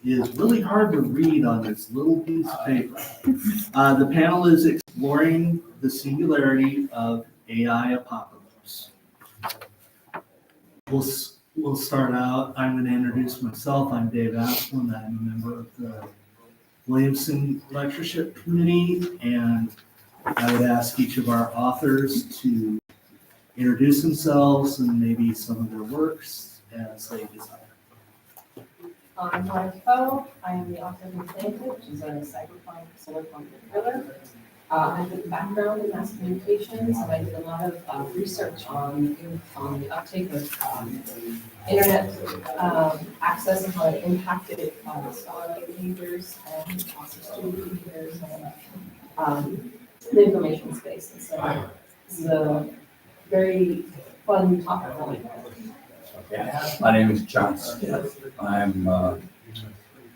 is really hard to read on this little piece of paper. The panel is exploring the singularity of AI apocalypse. We'll start out. I'm going to introduce myself. I'm Dave Asplund. I'm a member of the Williamson Lectureship Committee, and I would ask each of our authors to introduce themselves and maybe some of their works as they desire. I'm Teffeau. I am the author of Pervasive, which is a cyberpunk solar punk thriller. I have a background in mass communications, and I did a lot of research on the uptake of internet access and how it impacted scholarly behaviors and also student behaviors and the information space. And so this is a very fun topic for me. My name is John Stith. I'm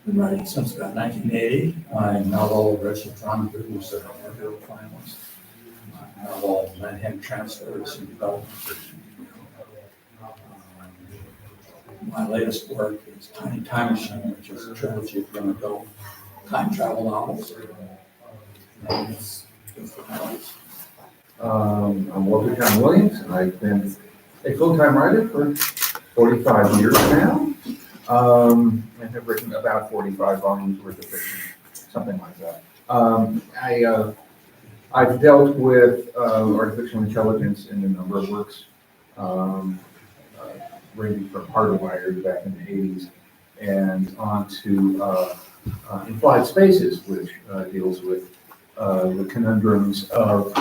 been writing since about 1980. My novel, Lectureship, who's a Harvard finalist. My novel, Land Transfer, is in development. My latest work is Tiny Time Machine, which is a trilogy of young adult time travel novels. I'm Walter Jon Williams, and I've been a full-time writer for 45 years now, and have written about 45 volumes worth of fiction, something like that. I've dealt with artificial intelligence in a number of works, ranging from Hardwired back in the 80s and on to Implied Spaces, which deals with the conundrums of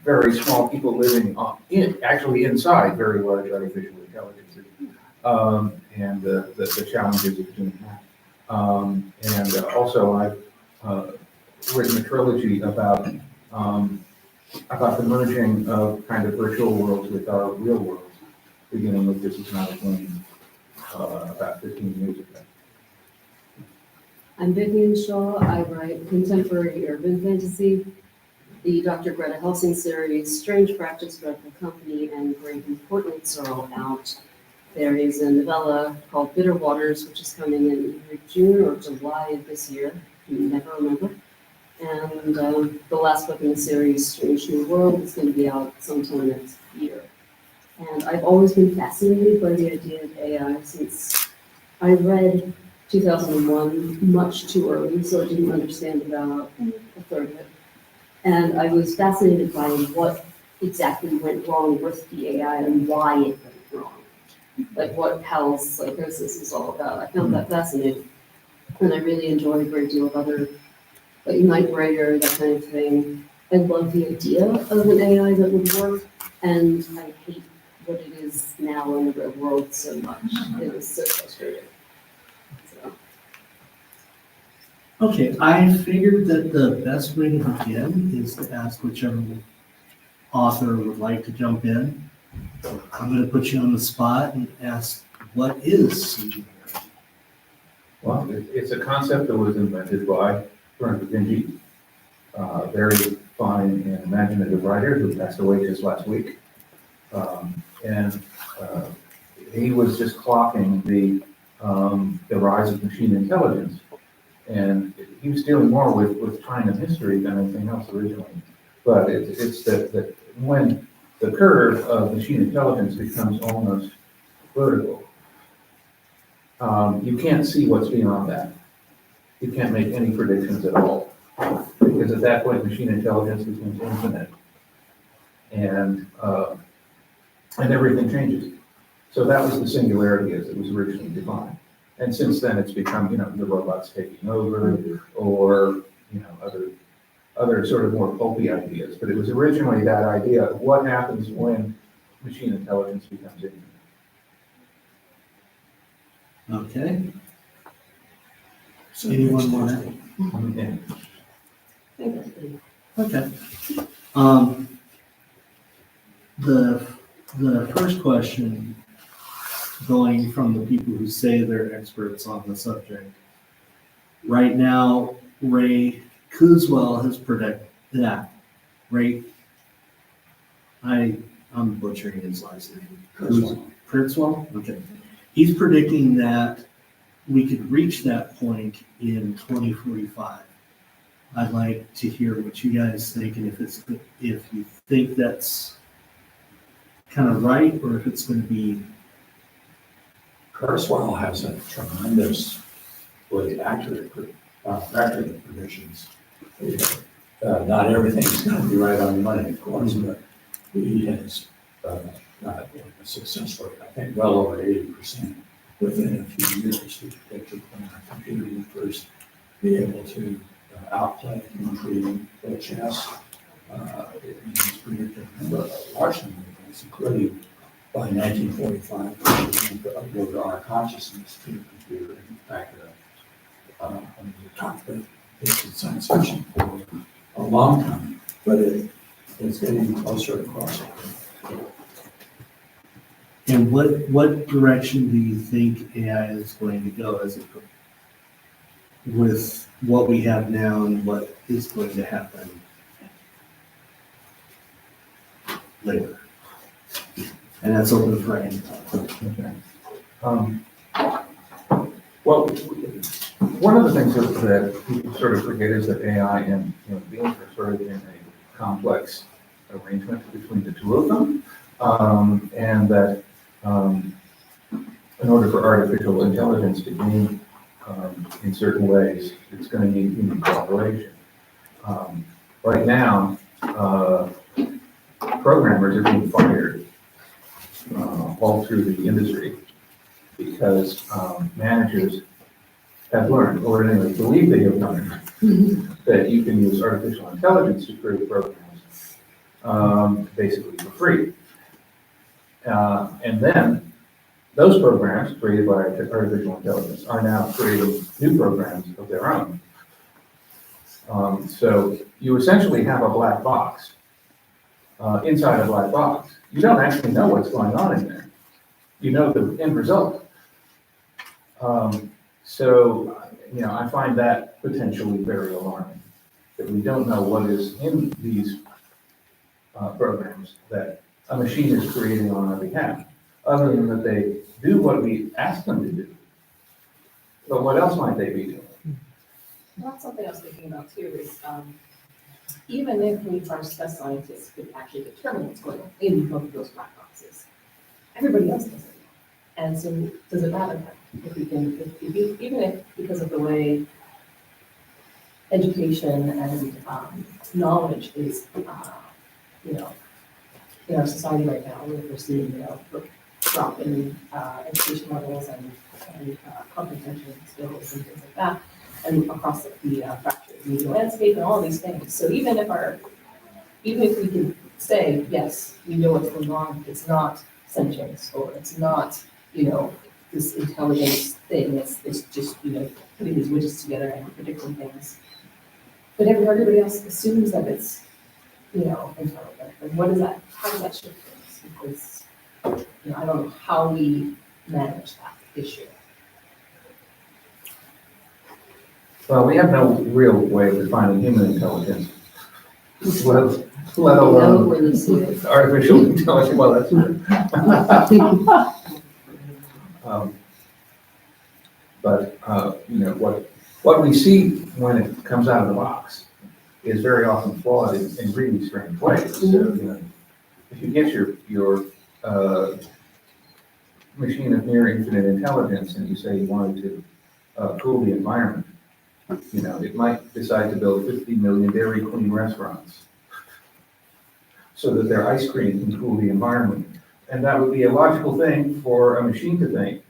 very small people living actually inside very large artificial intelligences, and the challenges of doing that. And also I've written a trilogy about the merging of kind of virtual worlds with our real worlds, beginning with This Is Not a Game about 15 years ago. I'm Vivian Shaw. I write contemporary urban fantasy. The Dr. Greta Helsing series, Strange Practice, Dreadful Company, and Great Importance are all out. There is a novella called Bitter Waters, which is coming in either June or July of this year. I never remember. And the last book in the series, Strange New World, is going to be out sometime next year. And I've always been fascinated by the idea of AI since I read 2001 much too early, so I didn't understand about a third of it. And I was fascinated by what exactly went wrong with the AI and why it went wrong. Like what Hal's psychosis is all about. I found that fascinating. And I really enjoy a great deal of other, like Night Rider, that kind of thing. I love the idea of an AI that would work, and I hate what it is now in the real world so much. It is so frustrating. So. Okay, I figured that the best way to begin is to ask whichever author would like to jump in. I'm going to put you on the spot and ask, what is singularity? Well, it's a concept that was invented by Bernard Vinci, very fine and imaginative writer who passed away just last week. And he was just clocking the rise of machine intelligence. And he was dealing more with time and history than anything else originally. But it's that when the curve of machine intelligence becomes almost vertical, you can't see what's beyond that. You can't make any predictions at all. Because at that point, machine intelligence becomes infinite. And everything changes. So that was the singularity as it was originally defined. And since then, it's become, the robots taking over, or, other sort of more pulpy ideas. But it was originally that idea of what happens when machine intelligence becomes infinite. Okay. Anyone want to? Okay. The first question, going from the people who say they're experts on the subject. Right now, Ray Kurzweil has predicted that. I'm butchering his last name. Kurzweil? Okay. He's predicting that we could reach that point in 2045. I'd like to hear what you guys think, and if you think that's kind of right, or if it's going to be. Kurzweil has a tremendously accurate predictions. Not everything's going to be right on the money, of course, but he has got a success rate, I think, well over 80% within a few years. He predicted when our computer would first be able to outplay human being play chess. He's predicted a number of large number of things, including by 1945, upload our consciousness to the computer. In fact, we talked about this in science fiction for a long time, but it's getting closer and closer. And what direction do you think AI is going to go with what we have now and what is going to happen later? And that's open for any thought. Okay. Well, one of the things that people sort of forget is that AI and human beings are sort of in a complex arrangement between the two of them, and that in order for artificial intelligence to gain in certain ways, it's going to need human cooperation. Right now, programmers are being fired all through the industry because managers have learned, or anyway, believe they have learned, that you can use artificial intelligence to create programs basically for free. And then those programs created by artificial intelligence are now creating new programs of their own. So you essentially have a black box inside a black box. You don't actually know what's going on in there. You know the end result. So, I find that potentially very alarming, that we don't know what is in these programs that a machine is creating on our behalf, other than that they do what we ask them to do. But what else might they be doing? Well, that's something I was thinking about too, is even if we, our best scientists, could actually determine what's going on in both of those black boxes, everybody else doesn't know. And so does it matter if we can, even if, because of the way education and knowledge is, in our society right now, we're seeing, drop in education levels and comprehension skills and things like that, and across the fractured media landscape and all these things. So even if we can say, yes, we know what's going on, it's not sentience, or it's not, this intelligence thing, it's just, putting these widgets together and predicting things. But everybody else assumes that it's, intelligent. And how does that shift things? Because, I don't know how we manage that issue. Well, we have no real way of defining human intelligence, let alone artificial intelligence. Well, that's true. But what we see when it comes out of the box is very often flawed in really strange ways. So, if you get your machine of near infinite intelligence and you say you wanted to cool the environment, it might decide to build 50 million Dairy Queen restaurants so that their ice cream can cool the environment. And that would be a logical thing for a machine to think,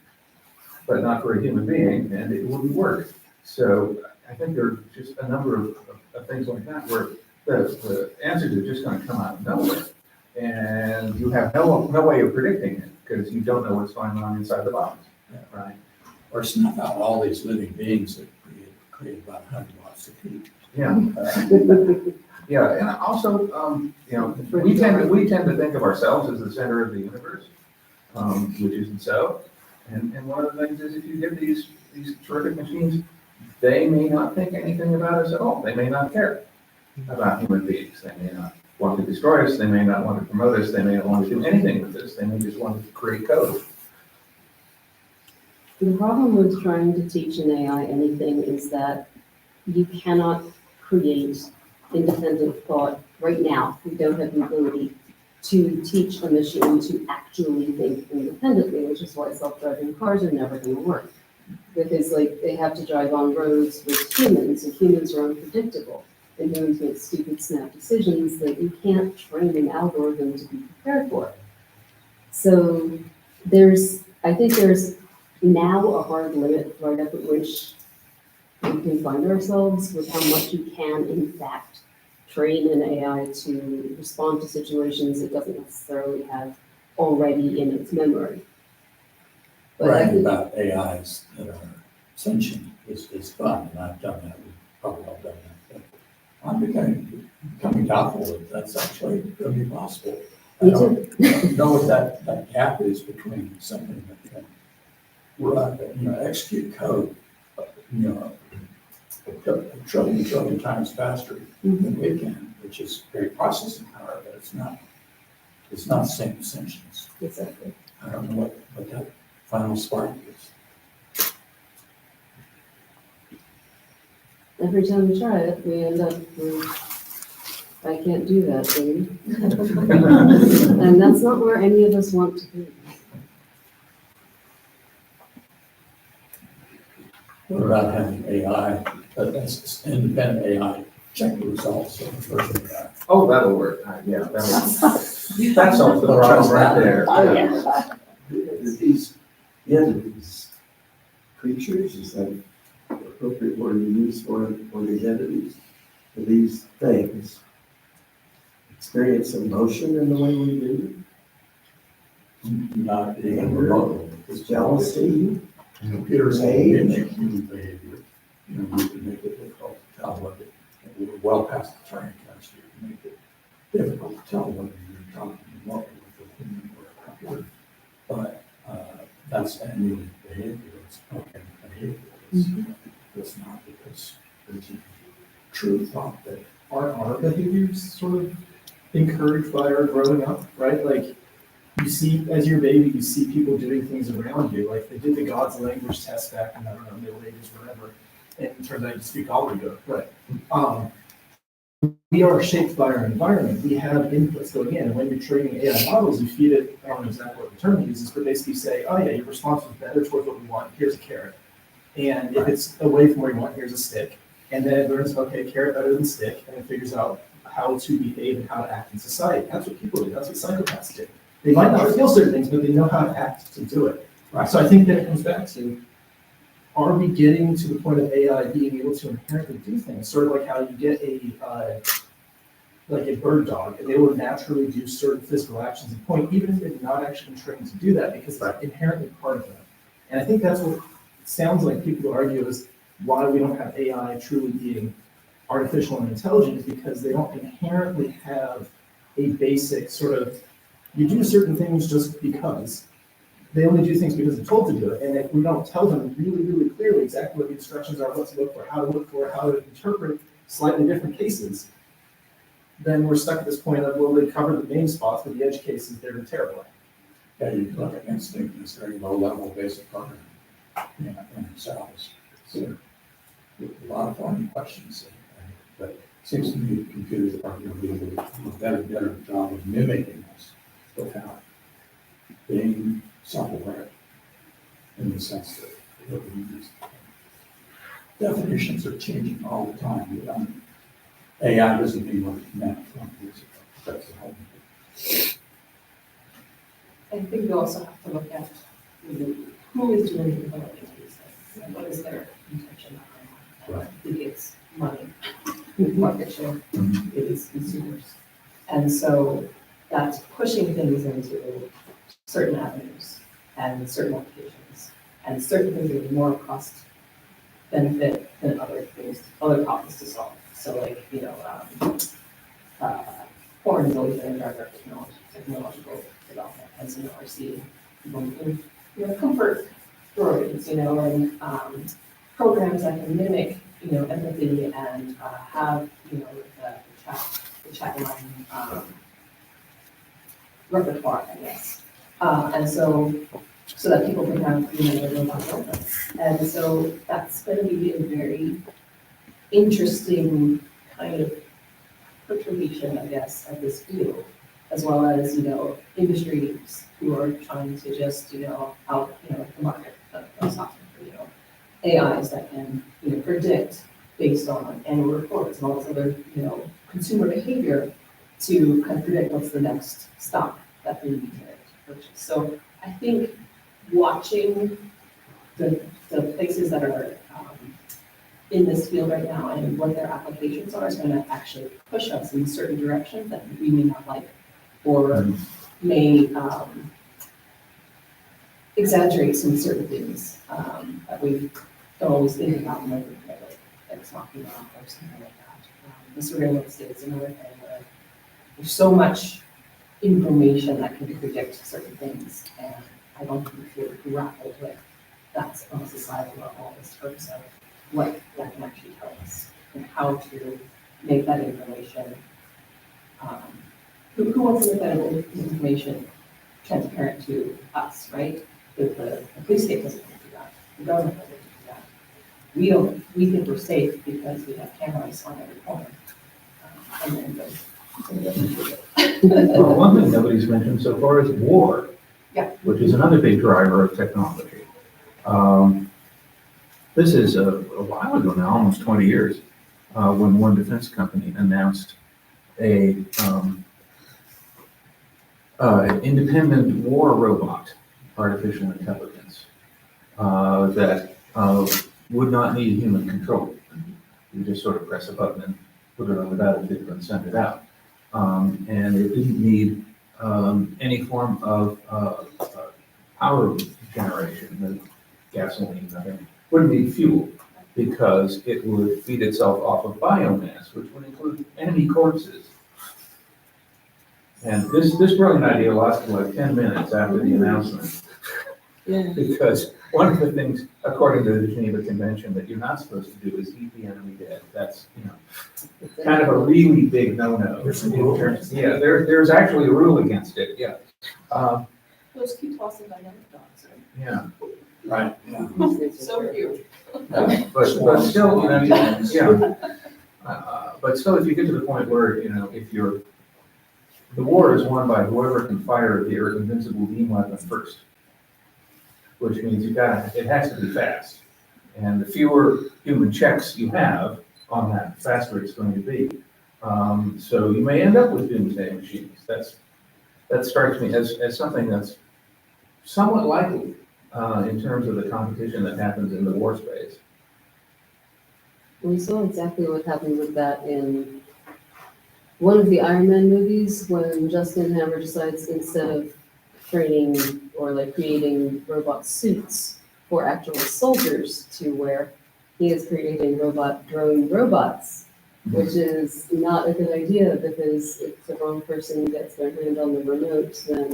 but not for a human being, and it wouldn't work. So I think there are just a number of things like that where the answers are just going to come out of nowhere. And you have no way of predicting it because you don't know what's going on inside the box. Yeah. Right. Or snuff out all these living beings that create about 100 watts of heat. Yeah. Yeah, and also, we tend to think of ourselves as the center of the universe, which isn't so. And one of the things is if you get these terrific machines, they may not think anything about us at all. They may not care about human beings. They may not want to destroy us. They may not want to promote us. They may not want to do anything with us. They may just want to create code. The problem with trying to teach an AI anything is that you cannot create independent thought right now. You don't have the ability to teach a machine to actually think independently, which is why self-driving cars are never going to work. Because like they have to drive on roads with humans, and humans are unpredictable, and humans make stupid snap decisions that you can't train an algorithm to be prepared for. So I think there's now a hard limit right up at which we can find ourselves with how much you can in fact train an AI to respond to situations it doesn't necessarily have already in its memory. But I Writing think- about AIs that are sentient is fun, and I've done that, we've probably all done that. But I'm becoming doubtful that that's actually going to be possible. I Me don't know what that gap is between something that can run, execute code, a trillion times faster than we can, which is great processing power, but it's not the same sentience. Exactly. I don't know what that final spark is. Every time we try it, we end up with, I can't do that, baby. And that's not where any of us want to be. What about having AI, that's independent AI, check the results of the first AI? Oh, that'll work. Yeah, that solves the problem right there. Oh, yeah. These entities, creatures, is that an appropriate word to use for these entities? Do these things experience emotion in the way we do? Not even remotely. Is jealousy? Computers mimic human behavior. You can make it difficult to tell whether, we're well past the Turing test, you can make it difficult to tell whether you're talking remotely with a human or a computer. But that's emulated behavior, it's okay behavior. It's not because there's a true thought that Are our behaviors sort of encouraged by our growing up, right? Like, you see, as you're a baby, you see people doing things around you, like they did the God's language test back in, I don't know, Middle Ages, whatever, and it turns out you speak gobbledygook, right? We are shaped by our environment. We have inputs going in, and when you're training AI models, you feed it, I don't know exactly what the term uses, but basically say, oh yeah, your response was better towards what we want, here's a carrot. And if it's away from where you want, here's a stick. And then it learns, okay, carrot better than stick, and it figures out how to behave and how to act in society. That's what people do, that's what psychopaths do. They might not feel certain things, but they know how to act to do it. Right. So I think that it comes back to, are we getting to the point of AI being able to inherently do things? Sort of like how you get like a bird dog, and they will naturally do certain physical actions and point, even if they're not actually trained to do that, because it's inherently part of them. And I think that's what it sounds like people argue is why we don't have AI truly being artificial and intelligent, is because they don't inherently have a basic sort of, you do certain things just because. They only do things because they're told to do it, and if we don't tell them really, really clearly exactly what the instructions are, what to look for, how to interpret slightly different cases, then we're stuck at this point of, well, they cover the main spots, but the edge cases, they're terrible. Yeah, you look at instinct, it's very low level basic programming in themselves. So a lot of foreign questions, but it seems to me that computers are going to be able to do a better job of mimicking us without being self-aware in the sense that we use. Definitions are changing all the time. AI doesn't mean what it meant 20 years ago. That's the whole thing. I think we also have to look at who is doing the developing of these things, and what is their intention behind Right. that. It is money, market share, it is consumers. And so that's pushing things into certain avenues and certain applications, and certain things that are more cost benefit than other things, other problems to solve. So like, porn has always been a driver of technological development, as you know, we're seeing people in comfort stories, and programs that can mimic, empathy and have, the chat line repertoire, I guess. And so so that people can have, their robots help them. And so that's going to be a very interesting kind of perturbation, I guess, of this field, as well as, industries who are trying to just, out, the market of software, AIs that can, predict based on annual reports and all this other, consumer behavior to kind of predict what's the next stock that they need to purchase. So I think watching the places that are in this field right now and what their applications are is going to actually push us in certain directions that we may not like or may exaggerate some certain things that we don't always think about when we're like talking about or something like that. The surveillance state is another thing where there's so much information that can predict certain things, and I don't think we feel grappled with that's on a societal level in terms of what that can actually tell us and how to make that information. Who wants to make that information transparent to us, right? The police state doesn't want to do that. The government doesn't do that. We think we're safe because we have cameras on every corner. And then Well, one thing nobody's mentioned so far is war. Yeah. Which is another big driver of technology. This is a while ago now, almost 20 years, when one defense company announced an independent war robot, artificial intelligence, that would not need human control. You just sort of press a button and put it on the battlefield and send it out. And it didn't need any form of power generation, gasoline, nothing. Wouldn't need fuel because it would feed itself off of biomass, which would include enemy corpses. And this brilliant idea lasted like 10 minutes after the announcement. Yeah. Because one of the things, according to the Geneva Convention, that you're not supposed to do is eat the enemy dead. That's, kind of a really big no-no. There's a rule. Yeah, there's actually a rule against it, yeah. those keep tossing dynamic dogs, right? Yeah, Right, yeah. So cute. but still, but still, if you get to the point where, the war is won by whoever can fire their invincible beam weapon first, which means it has to be fast. And the fewer human checks you have on that, the faster it's going to be. So you may end up with doomsday machines. That strikes me as something that's somewhat likely in terms of the competition that happens in the war space. We saw exactly what happened with that in one of the Iron Man movies when Justin Hammer decides instead of training or creating robot suits for actual soldiers to wear, he is creating drone robots, which is not a good idea because if the wrong person gets their hand on the remote, then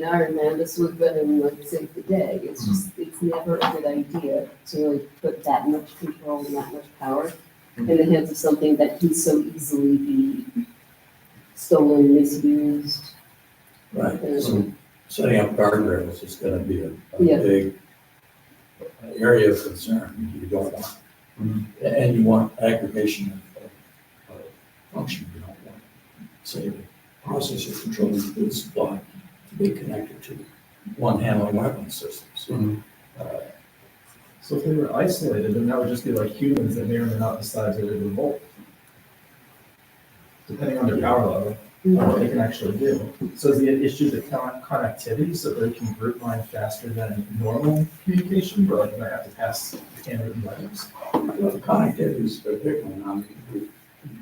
Iron Man, this would have been save the day. It's never a good idea to put that much control and that much power in the hands of something that can so easily be stolen, misused. Right, so setting up guardrails is gonna be a Yeah. big area of concern you don't want. Mhm. And you want aggregation of function, you don't want, say, the processor controlling the food supply to be connected to one handling weapon systems. Mhm. So if they were isolated, then that would just be like humans that may or may not decide to revolt. Depending on their power level, on what they can actually do. So is the issue the connectivity, so they can group line faster than normal communication, or they might have to pass handwritten letters? Well, the connectivity is a big one. I mean, you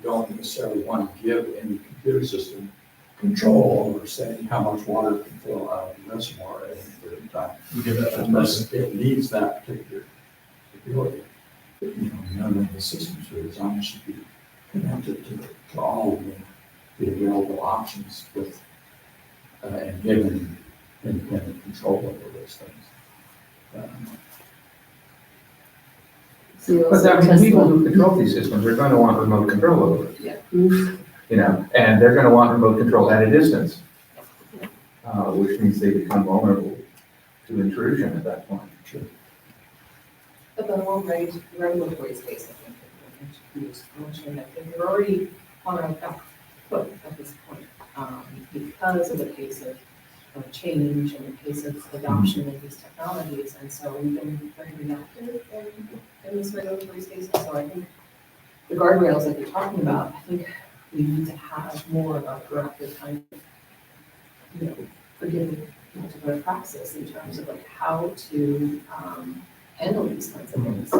don't necessarily want to give any computer system control over saying how much water can flow out of the reservoir at any given time. You give that to the Unless person. it needs that particular ability. None of the systems are designed should be connected to all of the available options with, and given independent control over those things. So you But also I mean, test people them. who control these systems are going to want remote control over it. Mhm. And they're going to want remote control at a distance, which means they become vulnerable to intrusion at that point. But the whole regulatory space, I think, that you mentioned, I think we're already on our back foot at this point, because of the pace of change and the pace of adoption of these technologies, and so we've been very reactive in this regulatory space, and so I think the guardrails that you're talking about, I think we need to have more of a corrective kind of, forgiving particular praxis in terms of like how to handle these kinds of things,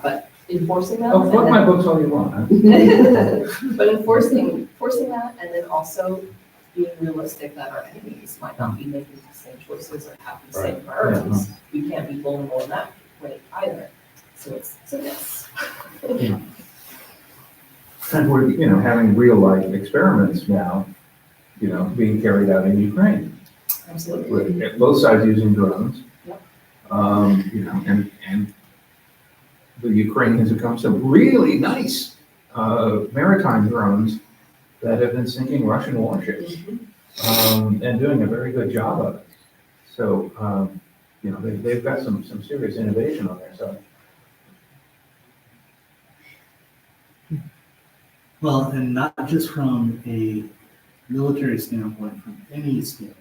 but enforcing them. Oh, and fuck then- my books all you want, huh? But enforcing that, and then also being realistic that our enemies might not be making the same choices or have the same priorities. We can't be vulnerable in that way either. So it's yes. And we're, having real life experiments now, being carried out in Ukraine. Absolutely. With both sides using drones. Yep. And the Ukrainians have come some really nice maritime drones that have been sinking Russian warships and doing a very good job of it. So, they've got some serious innovation on their side. Well, and not just from a military standpoint, from any standpoint.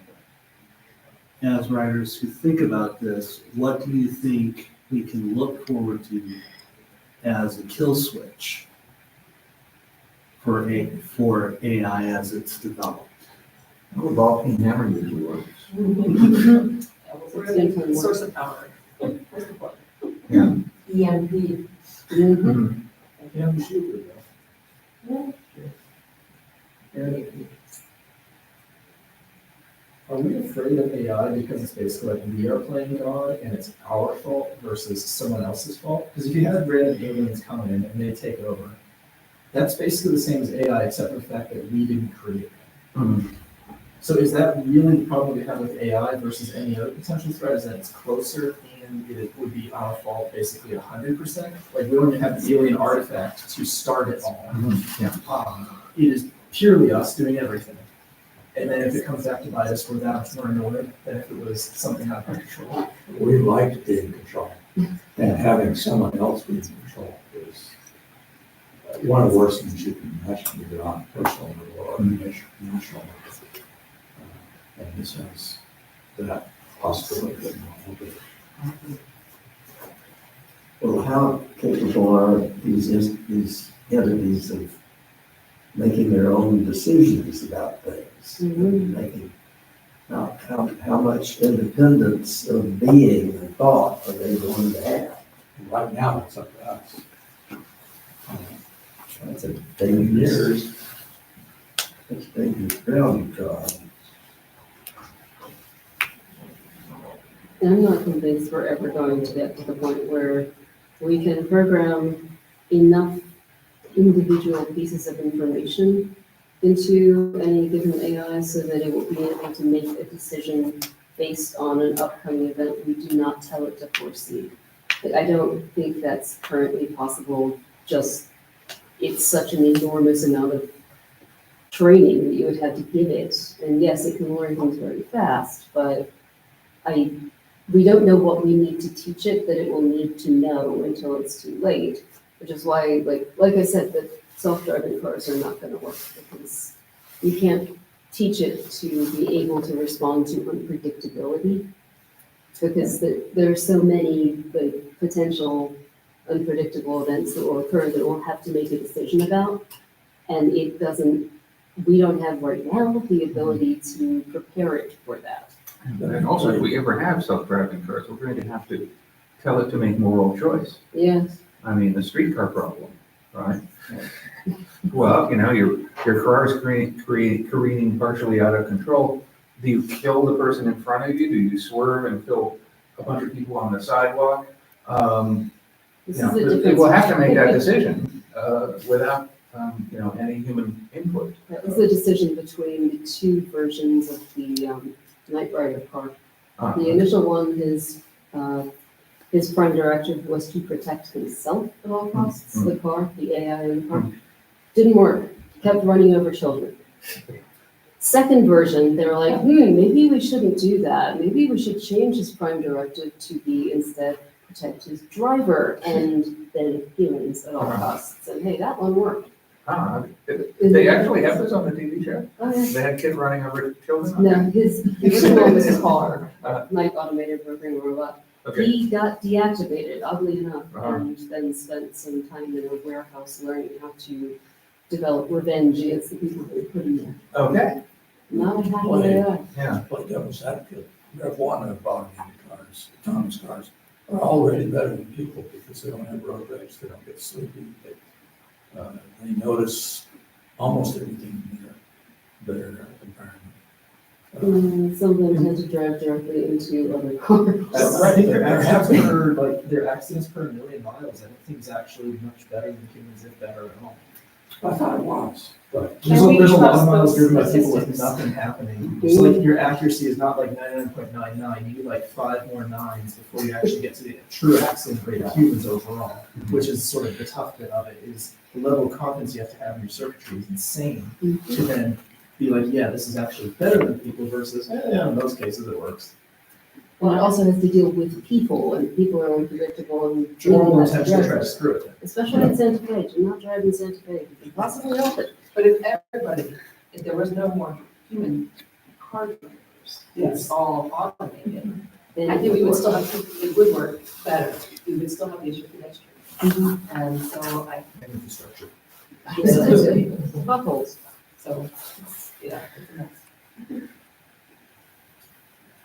As writers who think about this, what do you think we can look forward to as a kill switch for AI as it's developed? Oh, ball peen hammer usually works. We're the source of power. Where's the plug? Yeah. EMP. Mhm. Yeah, we should go. Are we afraid of AI because it's basically like we are playing God and it's our fault versus someone else's fault? Because if you have random aliens come in and they take over, that's basically the same as AI except for the fact that we didn't create it. Mhm. So is that really the problem we have with AI versus any other potential threat? Is that it's closer and it would be our fault basically 100%? Like we don't even have the alien artifact to start it all. Yeah. It is purely us doing everything. And then if it comes back to bite us, we're that much more annoyed than if it was something out of our control. We like being in control, and having someone else be in control is one of the worst things you can imagine, either on a personal level or national level. And this has that possibility that will be. Well, how capable are these entities of making their own decisions about things? Making, how much independence of being and thought are they going to have? Right now, it's up to us. That's a dangerous, that's a dangerous ground to try. And I'm not convinced we're ever going to get to the point where we can program enough individual pieces of information into any given AI so that it will be able to make a decision based on an upcoming event we do not tell it to foresee. But I don't think that's currently possible, just it's such an enormous amount of training that you would have to give it. And yes, it can learn things very fast, but we don't know what we need to teach it that it will need to know until it's too late, which is why, like I said, the self-driving cars are not going to work because you can't teach it to be able to respond to unpredictability because there are so many potential unpredictable events that will occur that we'll have to make a decision about, and we don't have right now the ability to prepare it for that. And also, if we ever have self-driving cars, we're going to have to tell it to make moral choice. Yes. I mean, the streetcar problem, right? Well, your car is careening partially out of control. Do you kill the person in front of you? Do you swerve and kill a bunch of people on the sidewalk? This is a different. We'll have to make that decision without, any human input. That was the decision between the two versions of the Knight Rider car. The initial one, his prime directive was to protect himself at all costs, the car, the AI in the car. Didn't work, kept running over children. second version, they were like, maybe we shouldn't do that. Maybe we should change his prime directive to be instead protect his driver and then humans at all costs. And hey, that one worked. They actually have this on the TV show? Oh, yeah. They had kids running over children? No, his original was a car, like automated programming robot. Okay, He got deactivated, oddly enough, Uh-huh. and then spent some time in a warehouse learning how to develop revenge against the people who put him there. okay, Not a happy Well, they- AI. yeah. Like devil's advocate, Rev. one of automated cars, autonomous cars, are already better than people because they don't have road rage, they don't get sleepy. They notice almost everything in their environment. Some of them tend to drive directly into other cars. I think their accidents their accidents per million miles, I don't think is actually much better than humans, if better at all. I thought it was, but There's we a lot trust of miles those driven by people with statistics? nothing happening. So like your accuracy is not like 99.99, you need like 5 more nines before you actually get to the true accident rate of humans overall, which is sort of the tough bit of it, is the level of confidence you have to have in your circuitry is insane to then be like, yeah, this is actually better than people versus, yeah, in most cases it works. Well, it also has to deal with people, and people are unpredictable and. Horrible intention to try to screw it. Especially in Santa Fe, do not drive in Santa Fe, you can possibly help it. But if there was no more human car drivers, it's all automated, Then I think we would still have, it would work better, we would still have the issue of pedestrians. And so Infrastructure. Potholes. so, yeah, it's a mess.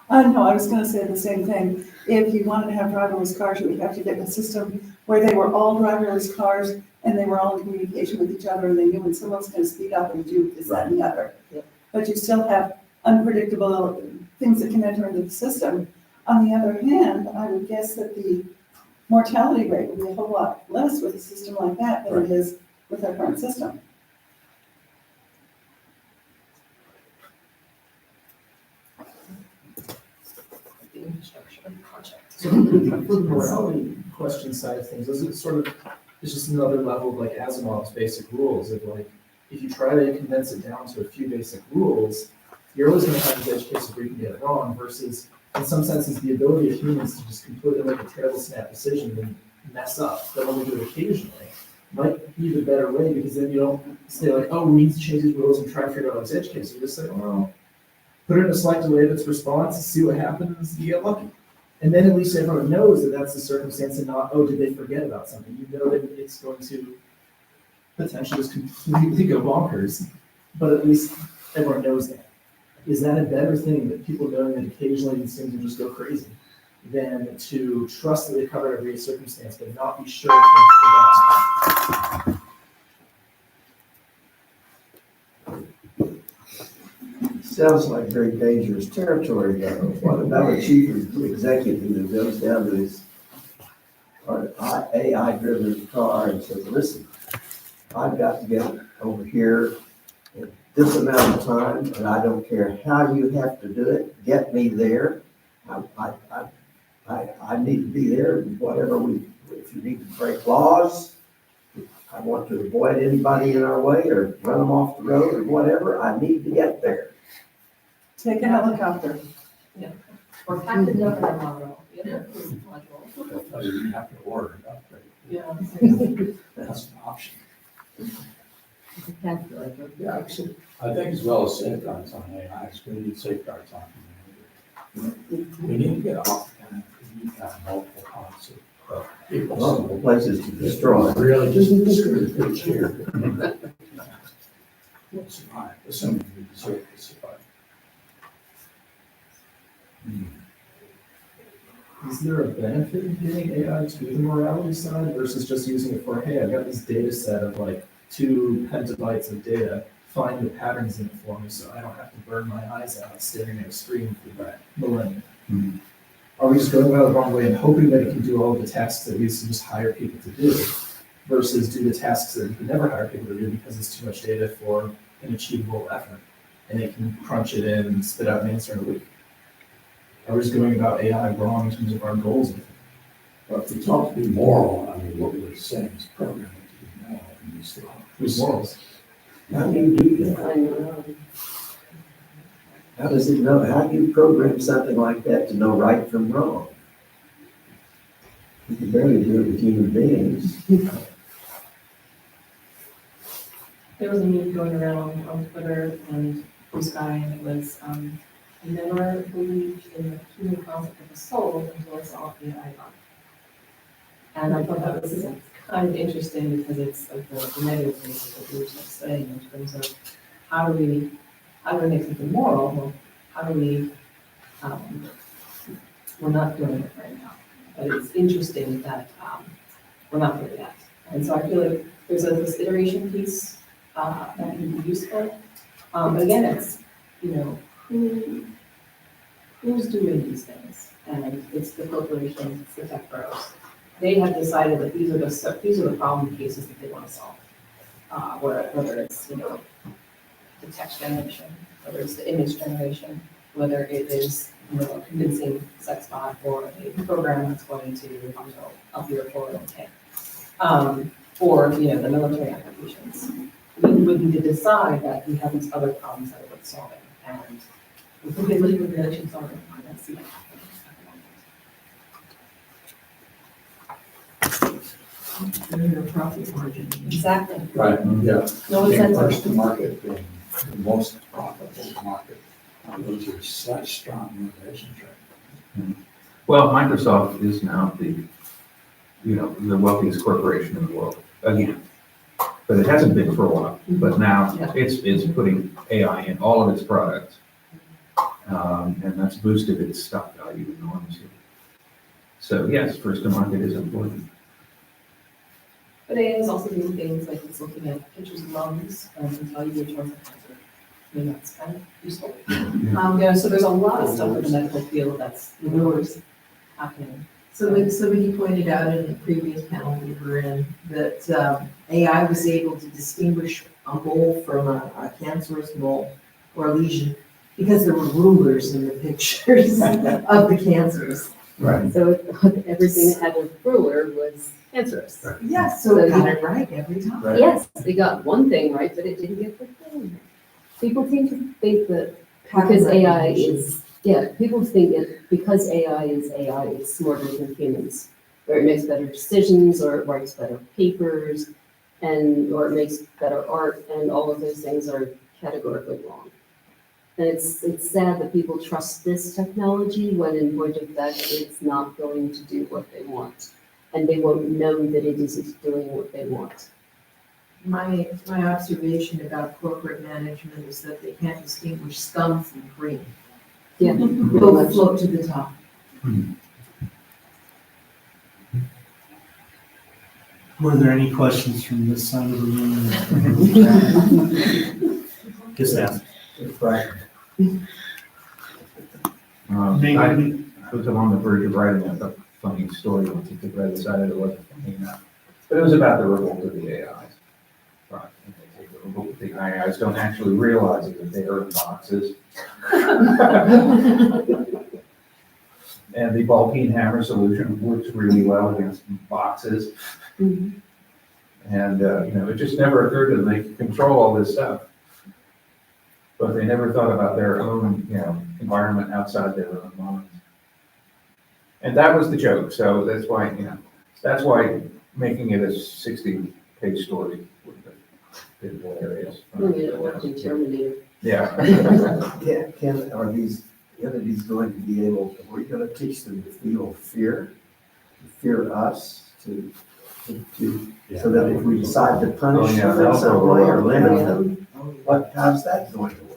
No, I was gonna say the same thing. If you wanted to have driverless cars, you would have to get a system where they were all driverless cars and they were all in communication with each other and they knew when someone's gonna speed up and do this, that, and the other. Yep. But you still have unpredictable things that can enter into the system. On the other hand, I would guess that the mortality rate would be a whole lot less with a system like that than it is with our current system. The infrastructure project. So for the morality question side of things, is it sort of, it's just another level of like Asimov's basic rules of like, if you try to condense it down to a few basic rules, you're always gonna have these edge cases where you can get it wrong versus in some senses, the ability of humans to just completely make a terrible snap decision and mess up, but only do it occasionally, might be the better way because then you don't say like, oh, we need to change these rules and try to figure out these edge cases. You just say, well, put it in a select delay of its response, see what happens, you get lucky. And then at least everyone knows that that's the circumstance and not, oh, did they forget about something? You know that it's going to potentially just completely go bonkers, but at least everyone knows that. Is that a better thing that people knowing that occasionally these things will just go crazy than to trust that they cover every circumstance but not be sure if they forgot? Sounds like very dangerous territory, though. What about a chief executive who goes down to his AI-driven car and says, listen, I've got to get over here in this amount of time, and I don't care how you have to do it, get me there. I need to be there, whatever if you need to break laws, I want to avoid anybody in our way or run them off the road or whatever, I need to get there. Take a helicopter. Or pack it up in a model, module. that's how you have to order it up. Yeah. That's an option. It's a calculator. Yeah, I think as well as safeguards on AI, we need safeguards on humanity. We need to get off the planet, we need to have multiple kinds of people. Multiple places to destroy. Really just screw the pitch here. We'll survive, assuming we deserve to survive. Is there a benefit in getting AI to the morality side versus just using it for, hey, I've got this data set of like 2 petabytes of data, find the patterns in it for me so I don't have to burn my eyes out staring at a screen for millennia? Mhm. Are we just going about it the wrong way and hoping that it can do all of the tasks that we used to just hire people to do versus do the tasks that we could never hire people to do because it's too much data for an achievable effort and it can crunch it in and spit out an answer in a week? Are we just going about AI wrong in terms of our goals? But if we talk to be moral, I mean, what we're saying is programming to be moral in these laws. Who's morals? How do you do that? I know. How does it know, how do you program something like that to know right from wrong? You can barely do it with human beings. There was a meme going around on Twitter and Blue Sky, and it was, I never believed in the human concept of a soul until I saw the AI art. And I thought that was kind of interesting because it's like the negative things that we were just saying in terms of how do we make something moral? Well, how do we, we're not doing it right now. But it's interesting that we're not doing that. And so I feel like there's this iteration piece that can be useful. But again, it's, who's doing these things? And it's the corporations, it's the tech pros. They have decided that these are the problem cases that they want to solve. Whether it's, the text generation, whether it's the image generation, whether it is, a convincing sex bot or a program that's going to, up your 401k. Or, the military applications. We would need to decide that we have these other problems that are worth solving. And we think they live with relations on it. Let's see what happens. Your profit margin. Exactly. Right, yeah. No Being incentive. first to market, being the most profitable to market. Those are such strong motivations, right? Well, Microsoft is now the wealthiest corporation in the world, again. But it hasn't been for a while, but now it's putting AI in all of its products. And that's boosted its stock value enormously. So yes, first to market is important. But AI is also doing things like it's looking at pictures of lungs and can tell you which ones are cancer. I mean, that's kind of useful. So there's a lot of stuff in the medical field that's happening. So when somebody pointed out in the previous panel we were in, that AI was able to distinguish a mole from a cancerous mole or a lesion because there were rulers in the pictures of the cancers. Right. So everything that had a ruler was cancerous. Right. Yes, so they got it right every time. Right. Yes, they got one thing right, but it didn't get the thing. People seem to think that because AI is, people think that because AI, it's smarter than humans, or it makes better decisions, or it writes better papers, or it makes better art, and all of those things are categorically wrong. And it's sad that people trust this technology when in point of fact, it's not going to do what they want. And they won't know that it isn't doing what they want. My observation about corporate management is that they can't distinguish scum from cream. Yeah. Both float to the top. Were there any questions from this side of the room? Just ask. Right. I was on the verge of writing a funny story once it took right decided it wasn't funny enough. But it was about the revolt of the AIs. Right. And they take the revolt of the AIs don't actually realize that they are in boxes. And the Vulcan hammer solution works really well against boxes. Mhm. And, it just never occurred to them they could control all this stuff. But they never thought about their own, environment outside their own minds. And that was the joke. So that's why making it a 60-page story would have been hilarious. I mean, it worked in Terminator. Yeah. Are these entities going to be able, are we going to teach them to feel fear, to fear us, so that if we decide to punish them in some way or limit them, how's that going to work?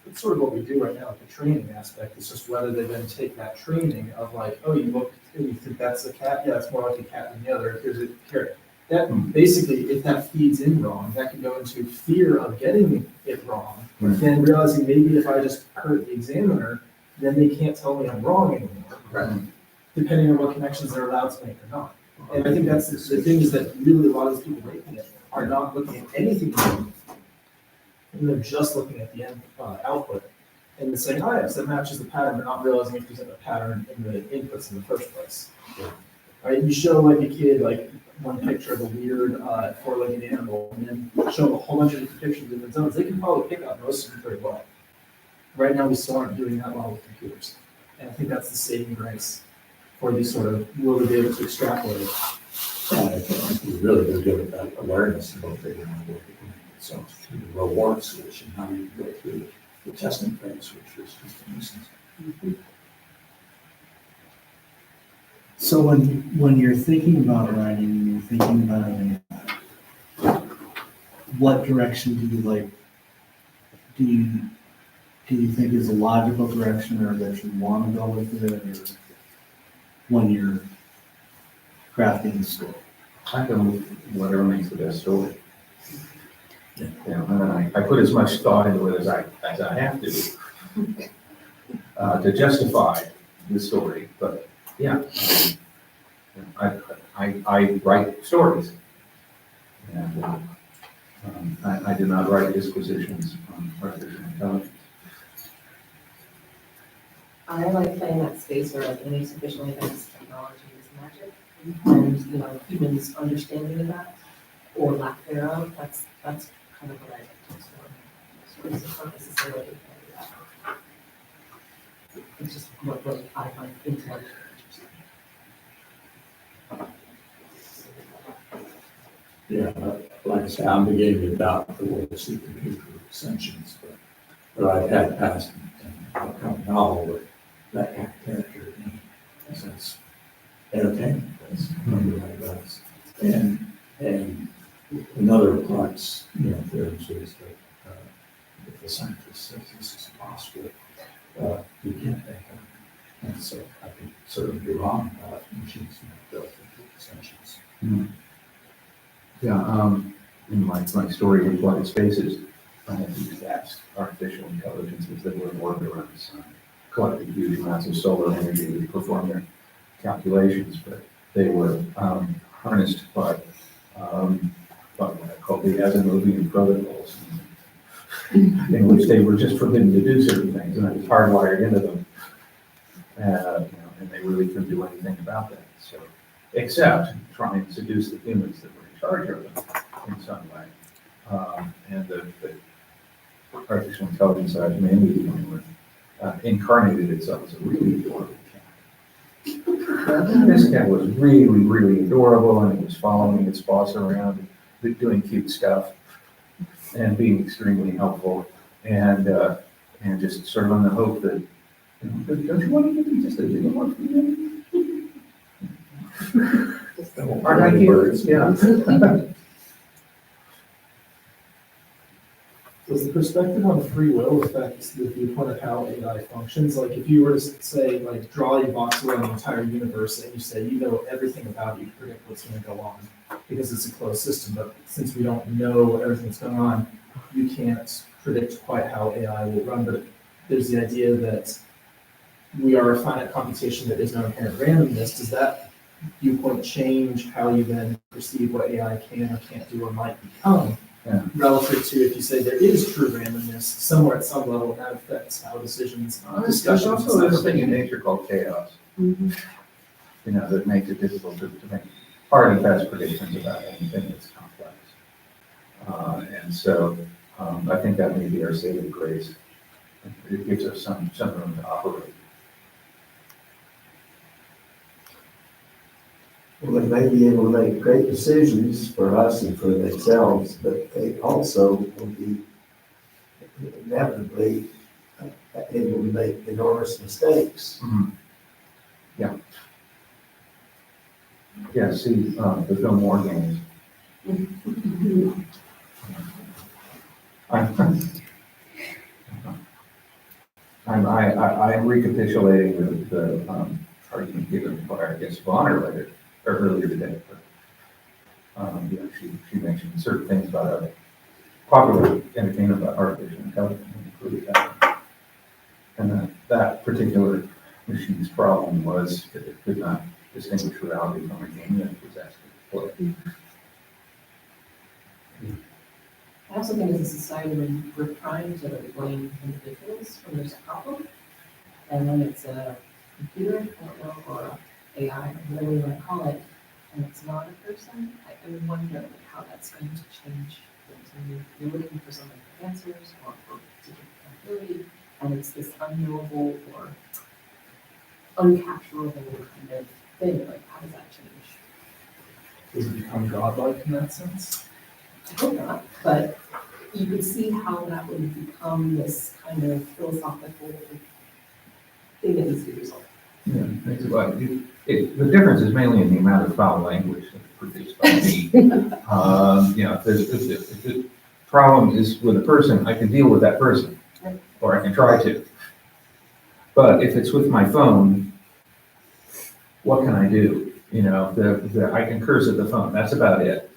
It's sort of what we do right now, like the training aspect. It's just whether they then take that training of like, oh, you think that's a cat? Yeah, it's more like a cat than the other. Here's a carrot. That basically, if that feeds in wrong, that can go into fear of getting it wrong. Right. Then realizing maybe if I just hurt the examiner, then they can't tell me I'm wrong anymore. Right. Depending on what connections they're allowed to make or not. And I think that's the thing is that really a lot of these people making it are not looking at anything new. And they're just looking at the end output and then saying, oh yes, that matches the pattern, but not realizing if there's a pattern in the inputs in the first place. Yeah. Right? You show like a kid like one picture of a weird four-legged animal and then show them a whole bunch of different pictures of different zones, they can probably pick up most of them pretty well. Right now, we still aren't doing that well with computers. And I think that's the saving grace for these sort of, will we be able to extrapolate? I think we really do give it that awareness of what they're going to work with. So through the reward solution, how you go through the testing phase, which is just a nuisance. So when you're thinking about writing, and you're thinking about it, what direction do you like? Do you think is a logical direction, or that you want to go with it, or when you're crafting the story? I go with whatever makes the best story. You know, and then I put as much thought into it as I have to justify the story. But yeah, I write stories. And I do not write disquisitions on artificial intelligence. I like playing that space where like any sufficiently advanced technology is magic. And, you know, humans understanding of that or lack thereof, that's kind of what I like to explore. Stories is not necessarily that. It's just what I find intellectually interesting. Yeah, like I say, I'm beginning to doubt the way to see computer extensions, but I've had past and I've come to know that that kind of character in me, because that's entertainment, that's what does. And another parts, theories is that if the scientist says this is impossible, you can't make it. And so I could certainly be wrong about machines being built into extensions. Mm-hmm. Yeah, in my story, Required Spaces, I had these vast artificial intelligences that were worked around the sun, collected huge amounts of solar energy to perform their calculations, but they were harnessed by what I call the Asimovian protocols, in which they were just forbidden to do certain things, and it was hardwired into them. And they really couldn't do anything about that. So, except try and seduce the humans that were in charge of them in some way. And the artificial intelligence that I was mainly dealing with incarnated itself as a really adorable cat. This cat was really, really adorable, and it was following its boss around, doing cute stuff, and being extremely helpful, and just sort of on the hope that, don't you want to give me just a little more from you? Aren't I cute? Yeah. Does the perspective on free will affect the viewpoint of how AI functions? Like if you were to say, like, draw a box around the entire universe and you say, you know everything about it, you predict what's going to go on because it's a closed system. But since we don't know everything that's going on, you can't predict quite how AI will run. But there's the idea that we are a finite computation that is no inherent randomness. Does that viewpoint change how you then perceive what AI can or can't do or might become? Yeah. Relative to if you say there is true randomness somewhere at some level, and that affects how decisions, There's discussions. also this thing in nature called chaos. Mhm. That makes it difficult to make hard and fast predictions about anything that's complex. And so I think that may be our saving grace. It gives us some room to operate. Well, they may be able to make great decisions for us and for themselves, but they also will be inevitably able to make enormous mistakes. Mm-hmm. Yeah. Yeah, see, the film War Games. I'm recapitulating the argument given by, I guess, Bonner later, or earlier today. But, she mentioned certain things about popular entertainment about artificial intelligence, including that. And that particular machine's problem was that it could not distinguish reality from a game that it was asked to play. I also think as a society, when we're trying to blame individuals when there's a problem, and then it's a computer, I don't know, or AI, whatever you want to call it, and it's not a person, I wonder how that's going to change things. When you're looking for some answers or for particular accountability, I and it's this unknowable or uncapturable kind of thing, like how does that change? Does it become godlike in that sense? I hope not, but you could see how that would become this kind of philosophical thing that needs to be resolved. Yeah, it's about, the difference is mainly in the amount of foul language that's produced by me. If the problem is with a person, I can deal with that person, or I can try to. But if it's with my phone, what can I do? I can curse at the phone, that's about it.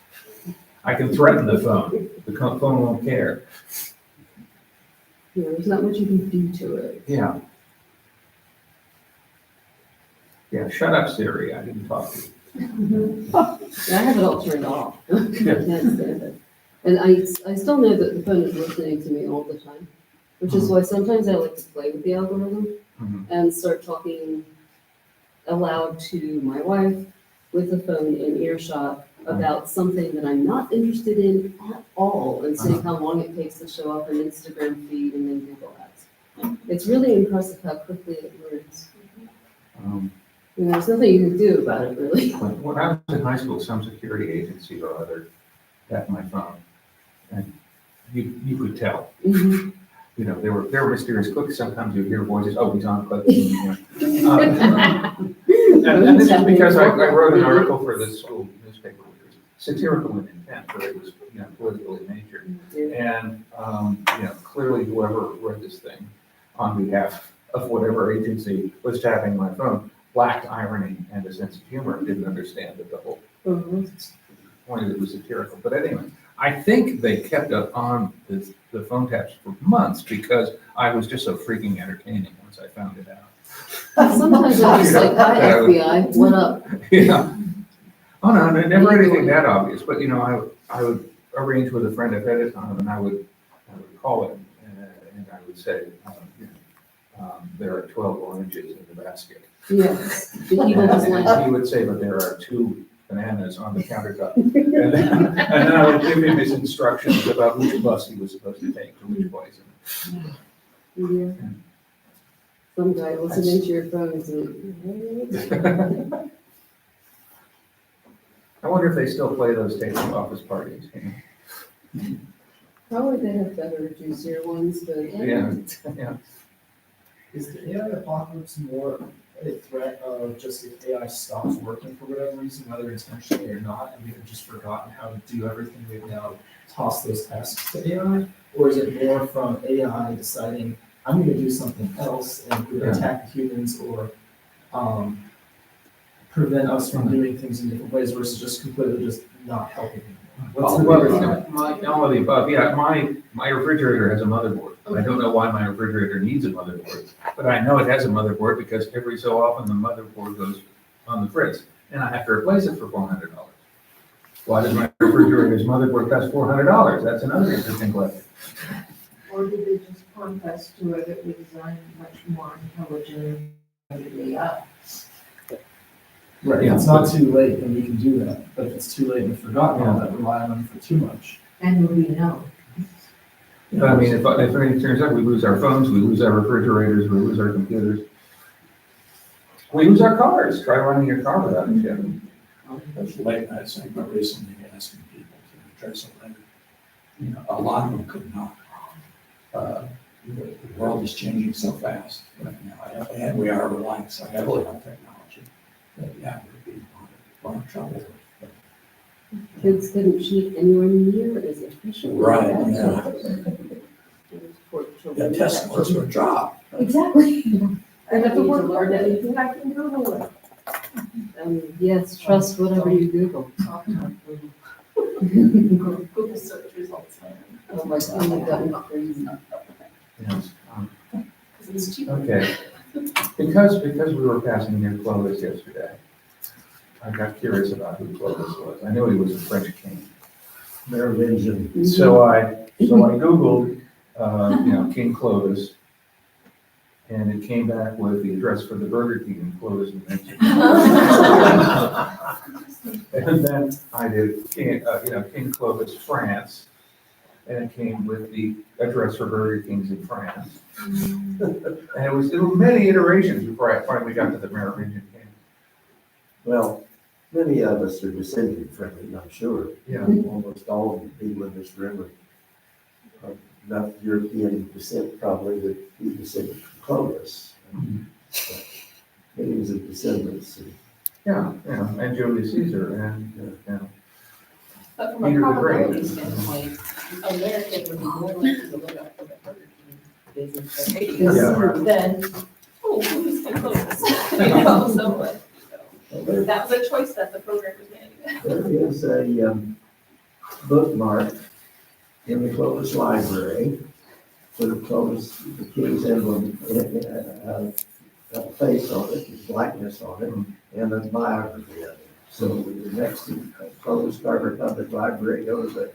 I can threaten the phone, the phone won't care. There's not much you can do to it. Yeah. Yeah, shut up, Siri, I didn't talk to you. I have it all turned off. I can't stand it. And I still know that the phone is listening to me all the time, which is why sometimes I like to play with the algorithm Mhm. and start talking aloud to my wife with the phone in earshot about something that I'm not interested in at all and seeing how long it takes to show up an Instagram feed and then Google ads. It's really impressive how quickly it learns. And there's nothing you can do about it, really. When I was in high school, some security agency or other had my phone, and you could tell. Mhm. There were mysterious clicks. Sometimes you'd hear voices. Oh, he's on click. And this is because I wrote an article for the school newspaper, which was satirical in intent, but it was political in nature. And clearly, whoever read this thing on behalf of whatever agency was tapping my phone lacked irony and a sense of humor. Didn't understand that the whole point of it was satirical. But anyway, I think they kept up on the phone taps for months because I was just so freaking entertaining once I found it out. Sometimes I'm just like, hi FBI, what up? Yeah. Oh no, never anything that obvious. But I would arrange with a friend ahead of time, and I would call him, and I would say, there are 12 oranges in the basket. Yes. The eagle has And landed. he would say, but there are 2 bananas on the countertop. And then I would give him his instructions about which bus he was supposed to take to which place. Yeah. Some guy listening to your phone is like, I wonder if they still play those tapes at office parties. probably they have better, juicier ones, but. Yeah. Is the AI apocalypse more a threat of just if AI stops working for whatever reason, whether intentionally or not, and we've just forgotten how to do everything, we've now tossed those tasks to AI? Or is it more from AI deciding, I'm gonna do something else and either attack humans or prevent us from doing things in different ways versus just completely just not helping anymore? What's the Well, difference? all of the above. Yeah, my refrigerator has a motherboard. I don't know why my refrigerator needs a motherboard, but I know it has a motherboard because every so often the motherboard goes on the fritz, and I have to replace it for $400. Why does my refrigerator's motherboard cost $400? That's another interesting question. Or did they just confess to it, it was designed much more intelligent than AI? Right, Yeah. if it's not too late, then we can do that, but if it's too late and we've forgotten all that, relying on it for too much. And we know. But I mean, if anything turns out, we lose our phones, we lose our refrigerators, we lose our computers. We lose our cars. Try running your car without a chip. Those late night segment recently asking people to address a letter. A lot of them could not. The world is changing so fast right now, and we are relying so heavily on technology that, we'd be in a lot of trouble. Kids couldn't cheat anywhere near as efficiently. Right, as yeah. those poor children. The test scores would drop. Exactly. I have to learn anything I can Google it. Yes, trust whatever you Google. Google search results. Oh my God, you've gotten crazy. Yes. Because it's cheaper. Okay. Because we were passing near Clovis yesterday, I got curious about who Clovis was. I knew he was a French king. Merovingian. So I Googled, King Clovis, and it came back with the address for the Burger King in Clovis, New Mexico. And then I did King Clovis, France, and it came with the address for Burger Kings in France. And it was many iterations before I finally got to the Merovingian king. Well, many of us are descendant friendly, I'm sure. Yeah. Almost all of the people in this room are enough European descent probably to be descended from Clovis. Millions of descendants. Yeah, and Julius Caesar, and, But from a Peter the Great. probability standpoint, American would be more likely to look up for the Burger King business than, oh, who's kind of close? You know, so what? Well, there That was a choice that the programmers made. there is a bookmark in the Clovis Library with Clovis, the king's emblem, face on it, his likeness on it, and a biography of it. So when you're next to Clovis Carver Public Library, go to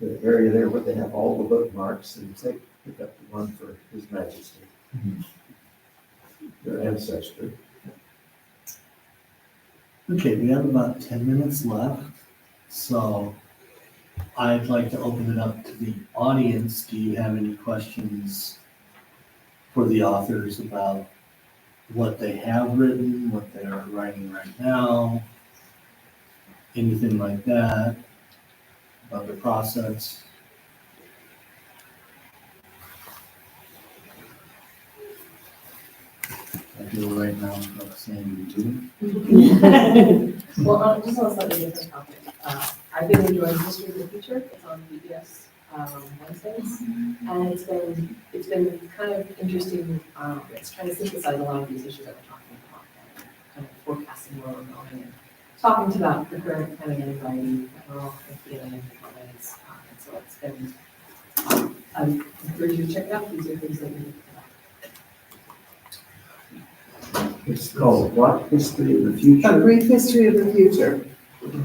the area there where they have all the bookmarks and pick up the one for His Majesty, your ancestor. Okay, we have about 10 minutes left, so I'd like to open it up to the audience. Do you have any questions for the authors about what they have written, what they are writing right now, anything like that, about the process? I feel right now I'm not saying you do. Well, just on a slightly different topic, I've been enjoying History of the Future. It's on PBS Wednesdays, and it's been kind of interesting. It's trying to synthesize a lot of these issues that we're talking about, and kind of forecasting where we're going, and talking about the current kind of anxiety that we're all kind of feeling in different ways. And so it's been. I encourage you to check it out. These are things that you. It's called What History of the Future? A brief history of the future.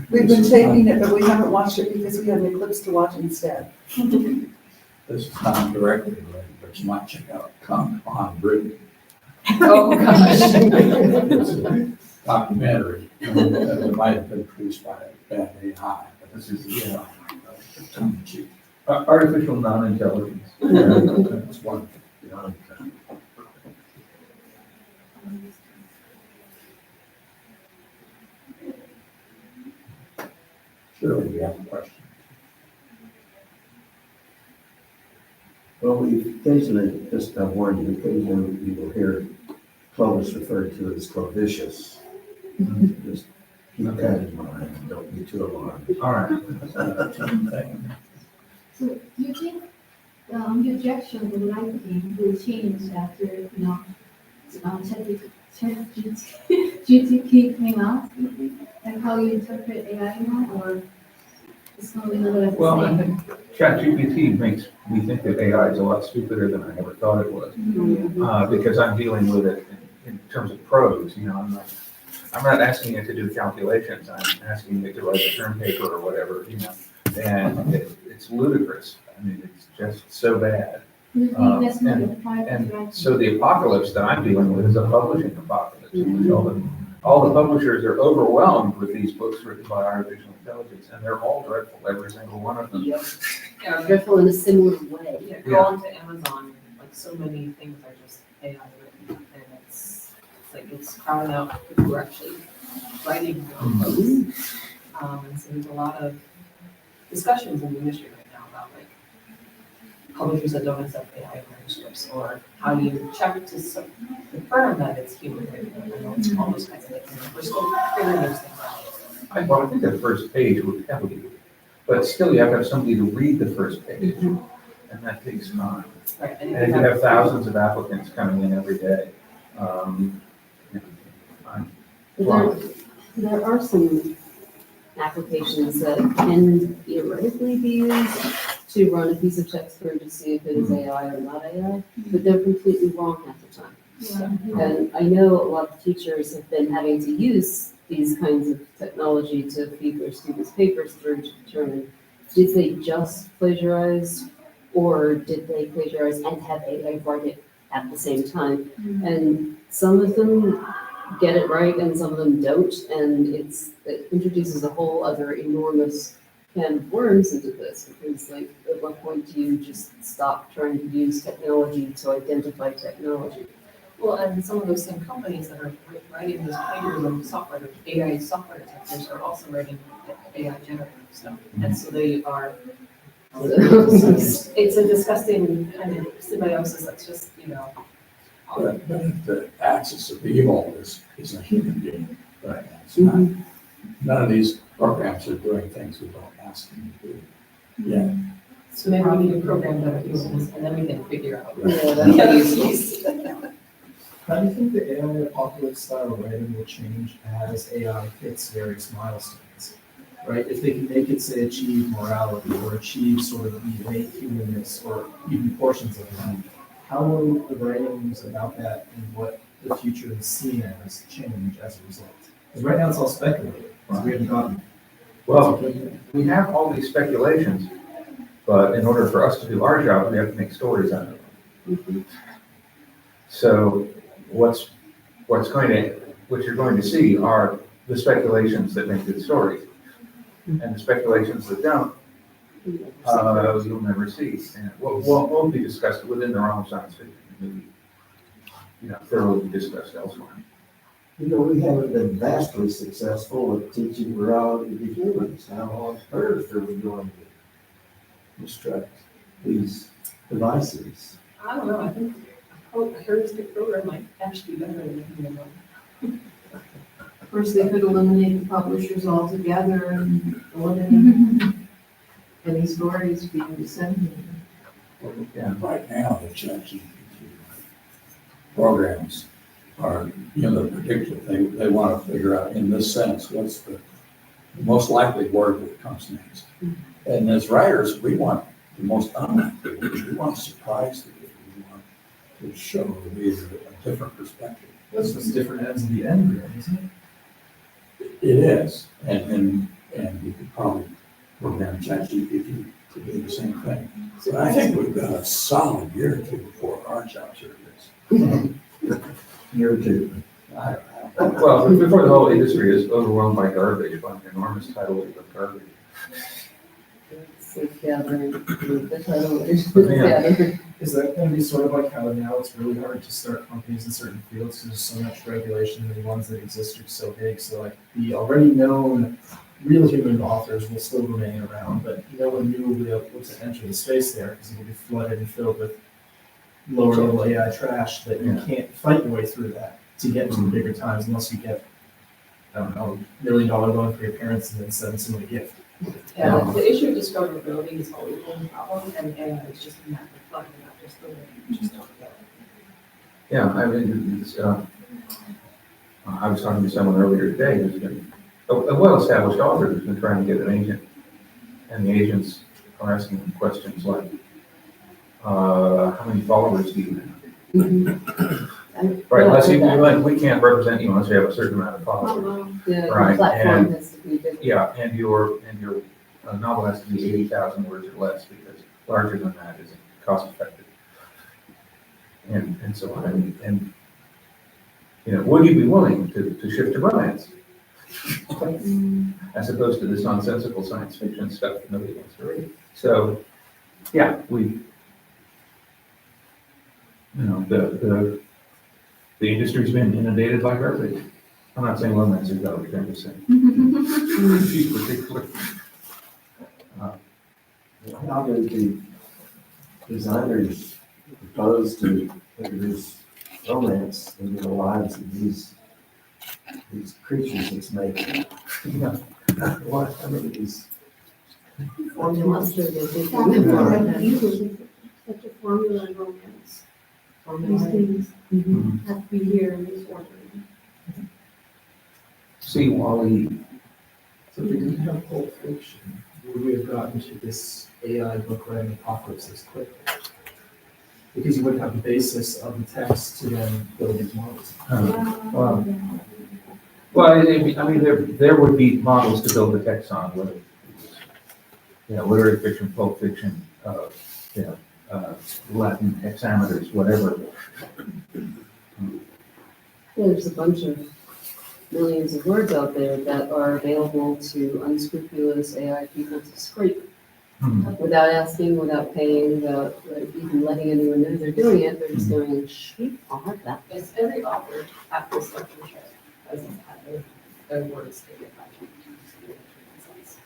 We've been taping it, but we haven't watched it because we had the clips to watch instead. This is not directly related, but you might check out Come On Britain. Oh, gosh. It's a documentary. It might have been produced by a bad AI, but this is, tongue in cheek. Artificial non-intelligence. It's wonderful. Surely we have a question. Well, we occasionally, just I warn you, occasionally you will hear Clovis referred to as Clovicius. Just keep that in mind, don't be too alarmed. All right. So do you think the objection would likely will change after, ChatGPT came out? And how you interpret AI now, or it's not another Well, I thing? think ChatGPT makes me think that AI is a lot stupider than I ever thought it was. Because I'm dealing with it in terms of prose, I'm not asking it to do calculations, I'm asking it to write a term paper or whatever, and it's ludicrous. I mean, it's just so bad. Do you think that's not a private And right? so the apocalypse that I'm dealing with is a publishing apocalypse. In which all the publishers are overwhelmed with these books written by artificial intelligence, and they're all dreadful, every single one of them. Yeah, Dreadful in a similar way. yeah, go on to Amazon, like so many things are just AI written, and it's like it's crowding out people who are actually writing their own books. And so there's a lot of discussions in the industry right now about like publishers that don't accept AI manuscripts, or how do you check to confirm that it's human written, and all those kinds of things. And we're still figuring those things out. I think the first page would tell you, but still you have to have somebody to read the first page, and that takes time. Right, And if you have thousands of applicants coming in every day, There are some applications that can theoretically be used to run a piece of text through to see if it is AI or not AI, but they're completely wrong half the time. Yeah. And I know a lot of teachers have been having to use these kinds of technology to feed their students' papers through to determine, did they just plagiarize, or did they plagiarize and have AI write it at the same time? And some of them get it right and some of them don't, and it introduces a whole other enormous can of worms into this, because like, at what point do you just stop trying to use technology to identify technology? Well, and some of those same companies that are writing those pioneers of software, the AI software detectors are also writing AI generative stuff. And so they are, it's a disgusting kind of symbiosis that's just, you know. But if the axis of evil is a human being, right? It's not, none of these programs are doing things we don't ask them to do. Yeah. So maybe we need to program better humans and then we can figure out Yeah, the other piece. How do you think the AI apocalypse style writing will change as AI hits various milestones? Right? If they can make it, say, achieve morality or achieve sort of the innate humanness or even portions of that, how will the writings about that and what the future is seen as change as a result? Because right now it's all speculative, because we haven't gotten. Well, we have all these speculations, but in order for us to do our job, we have to make stories out of them. So what you're going to see are the speculations that make good stories. And the speculations that don't, you'll never see. And won't be discussed within the realm of science fiction, maybe, thoroughly discussed elsewhere. You know, we haven't been vastly successful at teaching morality to humans. How on earth are we going to instruct these devices? I don't know, I think a heuristic program might actually be better than a human one. Of course, they could eliminate the publishers altogether and eliminate any stories being disseminated. Yeah. Right now, the ChatGPT programs are, they're predictive. They want to figure out, in this sense, what's the most likely word that comes next. And as writers, we want the most unlikely words. We want to surprise the reader. We want to show the reader a different perspective. That's just different ends of the end, really, isn't it? It is, and you could probably program ChatGPT to do the same thing. So I think we've got a solid year or two before our jobs are this. Year or two. Well, before the whole industry is overwhelmed by garbage, by an enormous tidal wave of garbage. So gathering the title. Yeah. Is that going to be sort of like how now it's really hard to start companies in certain fields because there's so much regulation and the ones that exist are so big? So like the already known real human authors will still remain around, but no one new will be able to enter the space there because it will be flooded and filled with lower level AI trash that you can't fight your way through that to get to the bigger times unless you get, I don't know, $1 million loan for your parents and then send someone a gift. Yeah, the issue of discoverability is always been a problem, and it's just a matter of finding out just the way you just don't get it. Yeah, I mean, I was talking to someone earlier today who's been a well-established author who's been trying to get an agent, and the agents are asking him questions like, how many followers do you have? Right, unless we can't represent you unless you have a certain amount of followers. The Right, platform and- has to be big. Yeah, and your novel has to be 80,000 words or less because larger than that isn't cost effective. And so on, and would you be willing to shift to romance? As opposed to this nonsensical science fiction stuff that nobody wants to read. So, yeah, the industry's been inundated by garbage. I'm not saying romance is garbage, I'm just saying. She's particular. How do the designers propose to introduce romance into the lives of these creatures it's making? What, I mean, these. Formulas. Sure, they're big. Usually such a formula in romance. These things have to be here in this order. See, Wally, So if we didn't have Pulp Fiction, would we have gotten to this AI book writing apocalypse as quickly? Because you wouldn't have the basis of the text to then build these models. well, I mean, there would be models to build the text on, whether it was, literary fiction, pulp fiction, Latin hexameters, whatever. There's a bunch of millions of words out there that are available to unscrupulous AI people to scrape without asking, without paying, without like, even letting anyone know they're doing it. They're just going, sheep, I'll have that. Yes, every author at this lectureship has had their words taken by ChatGPT.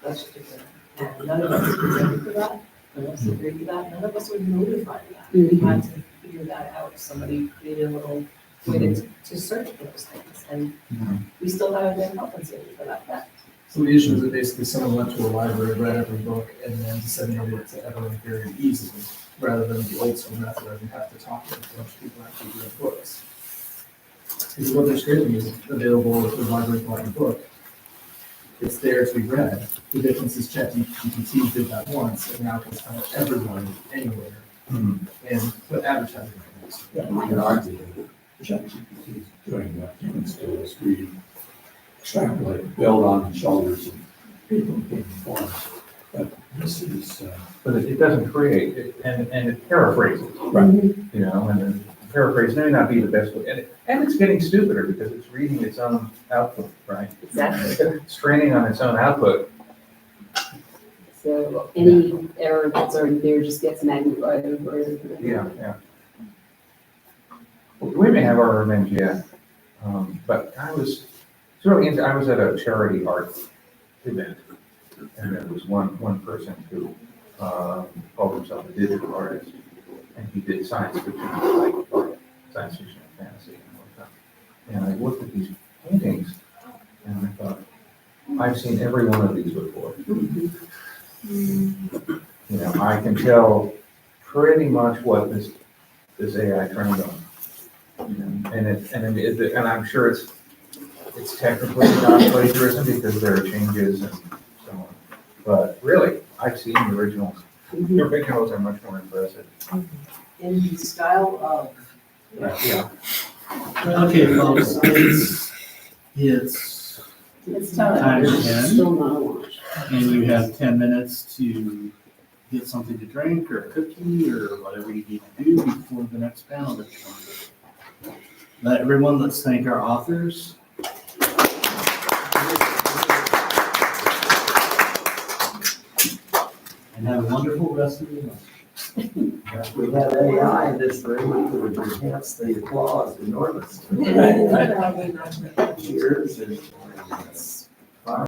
That's just different. And none of us consented to that, none of us agreed to that, none of us were notified of that. We had to figure that out. Somebody created a little way to search for those things, and we still haven't been compensated for that fact. So the issue is that basically someone went to a library, read every book, and then disseminated it to everyone very easily, rather than the old school method where you have to talk to a bunch of people actually read books. Because what they're scraping is available if the library bought your book. It's there to be read. The difference is ChatGPT did that once, and now can tell everyone anywhere and put advertising on it. Yeah, we can argue that ChatGPT is doing what humans do, is we extrapolate, build on the shoulders of people in big forms. But this is, But it doesn't create, and it paraphrases, right. you know, and then paraphrase may not be the best way. And it's getting stupider because it's reading its own output, right? Exactly. It's training on its own output. So any error that's already there just gets magnified over. Yeah. Well, we may have our revenge yet, but I was at a charity art event, and there was one person who called himself a digital artist, and he did science fiction, like science fiction and fantasy and all that. And I looked at these paintings, and I thought, I've seen every one of these before. You know, I can tell pretty much what this AI trained on. You know, and I'm sure it's technically not plagiarism because there are changes and so on. But really, I've seen the originals. The originals are much more impressive. In the style of. Yeah. Okay, folks, it's It's time. time to It's end, still not a launch. and you have 10 minutes to get something to drink or a cookie or whatever you need to do before the next panel is on. Let's thank our authors. And have a wonderful rest of your lunch. If we had AI in this room, it would enhance the applause enormously. Cheers and.